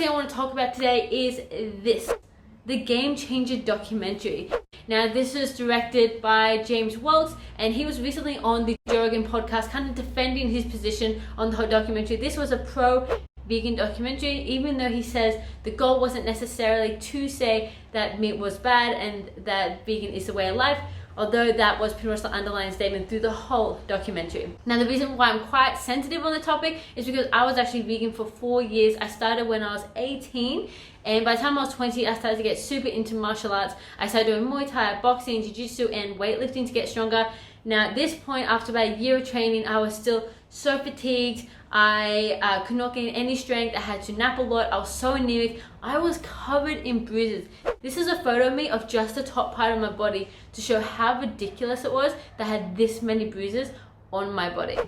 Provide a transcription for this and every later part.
thing I want to talk about today is this, the Game Changer documentary. Now, this was directed by James Wilks, and he was recently on the Joe Rogan podcast kind of defending his position on the whole documentary. This was a pro-vegan documentary, even though he says the goal wasn't necessarily to say that meat was bad and that vegan is the way of life, although that was pretty much the underlying statement through the whole documentary. Now, the reason why I'm quite sensitive on the topic is because I was actually vegan for 4 years. I started when I was 18, and by the time I was 20, I started to get super into martial arts. I started doing Muay Thai, boxing, jiu-jitsu, and weightlifting to get stronger. Now, at this point, after about a year of training, I was still so fatigued. I could not gain any strength. I had to nap a lot. I was so anemic. I was covered in bruises. This is a photo of me of just the top part of my body to show how ridiculous it was that I had this many bruises on my body.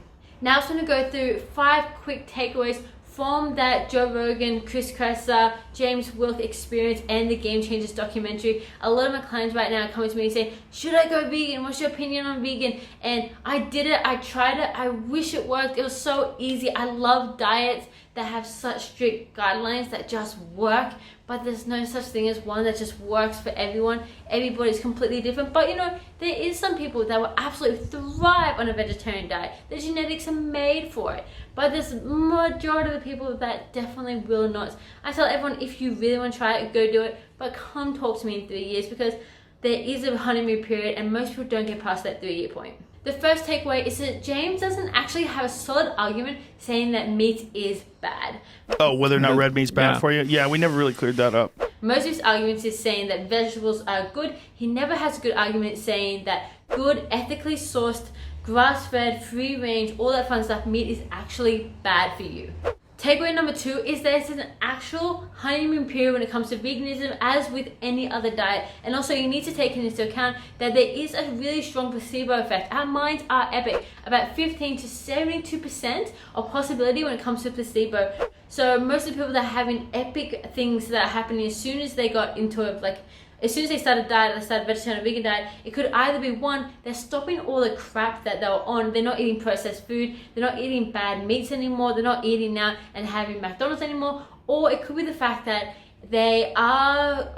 Now, I'm just going to go through 5 quick takeaways from that Joe Rogan, Chris Kresser, James Wilks experience and the Game Changers documentary. A lot of my clients right now are coming to me and saying, should I go vegan? What's your opinion on vegan? And I did it, I tried it, I wish it worked. It was so easy. I love diets that have such strict guidelines that just work, but there's no such thing as one that just works for everyone. Everybody's completely different. But you know, there is some people that will absolutely thrive on a vegetarian diet. Their genetics are made for it. But there's majority of the people that definitely will not. I tell everyone, if you really want to try it, go do it, but come talk to me in 3 years, because there is a honeymoon period and most people don't get past that 3-year point. The first takeaway is that James doesn't actually have a solid argument saying that meat is bad. Oh, whether or not red meat's bad for you? Yeah, we never really cleared that up. Most of his arguments is saying that vegetables are good. He never has a good argument saying that good, ethically sourced, grass-fed, free-range, all that fun stuff, meat is actually bad for you. Takeaway number 2 is there's an actual honeymoon period when it comes to veganism, as with any other diet. And also you need to take into account that there is a really strong placebo effect. Our minds are epic. About 15 to 72% of possibility when it comes to placebo. So most of the people that are having epic things that are happening as soon as they got into it, like as soon as they started diet, they started vegetarian or vegan diet, it could either be one, they're stopping all the crap that they were on, they're not eating processed food, they're not eating bad meats anymore, they're not eating out and having McDonald's anymore, or it could be the fact that they are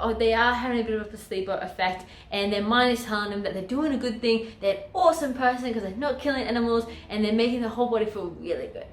having a bit of a placebo effect and their mind is telling them that they're doing a good thing, they're an awesome person because they're not killing animals and they're making the whole body feel really good.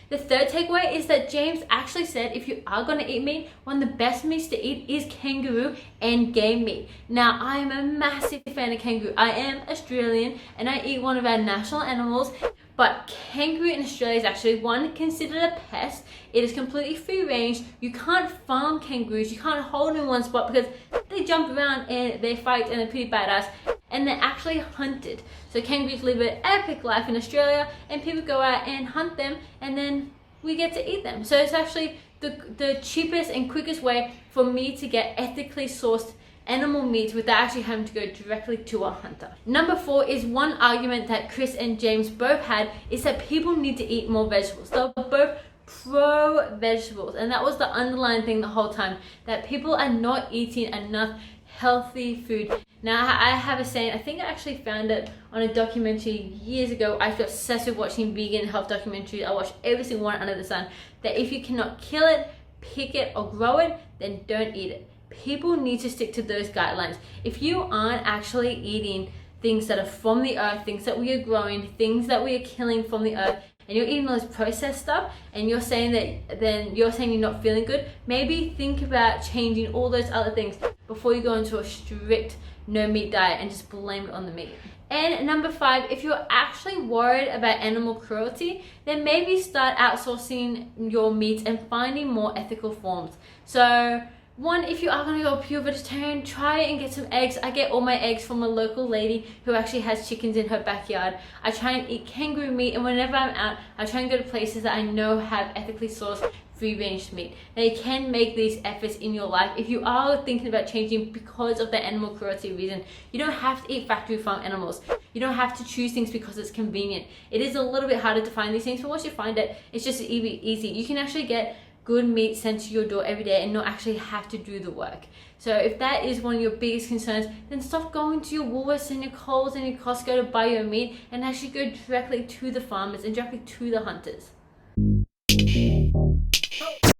The third takeaway is that James actually said if you are going to eat meat, one of the best meats to eat is kangaroo and game meat. Now, I am a massive fan of kangaroo. I am Australian and I eat one of our national animals, but kangaroo in Australia is actually, one, considered a pest. It is completely free range. You can't farm kangaroos. You can't hold them in one spot because they jump around and they fight and they're pretty badass. And they're actually hunted. So kangaroos live an epic life in Australia and people go out and hunt them and then we get to eat them. So it's actually the cheapest and quickest way for me to get ethically sourced animal meat without actually having to go directly to a hunter. Number 4 is one argument that Chris and James both had is that people need to eat more vegetables. They're both pro vegetables, and that was the underlying thing the whole time, that people are not eating enough healthy food. Now, I have a saying, I think I actually found it on a documentary years ago. I got obsessed with watching vegan health documentaries. I watched every single one under the sun. That if you cannot kill it, pick it, or grow it, then don't eat it. People need to stick to those guidelines. If you aren't actually eating things that are from the earth, things that we are growing, things that we are killing from the earth, and you're eating all this processed stuff, and you're saying that, then you're saying you're not feeling good, maybe think about changing all those other things before you go into a strict no meat diet and just blame it on the meat. And number 5, if you're actually worried about animal cruelty, then maybe start outsourcing your meats and finding more ethical forms. So one, if you are going to go pure vegetarian, try and get some eggs. I get all my eggs from a local lady who actually has chickens in her backyard. I try and eat kangaroo meat, and whenever I'm out, I try and go to places that I know have ethically sourced free-range meat. Now, you can make these efforts in your life. If you are thinking about changing because of the animal cruelty reason, you don't have to eat factory farm animals. You don't have to choose things because it's convenient. It is a little bit harder to find these things, but once you find it, it's just easy. You can actually get good meat sent to your door every day and not actually have to do the work. So if that is one of your biggest concerns, then stop going to your Woolworths and your Coles and your Costco to buy your meat and actually go directly to the farmers and directly to the hunters.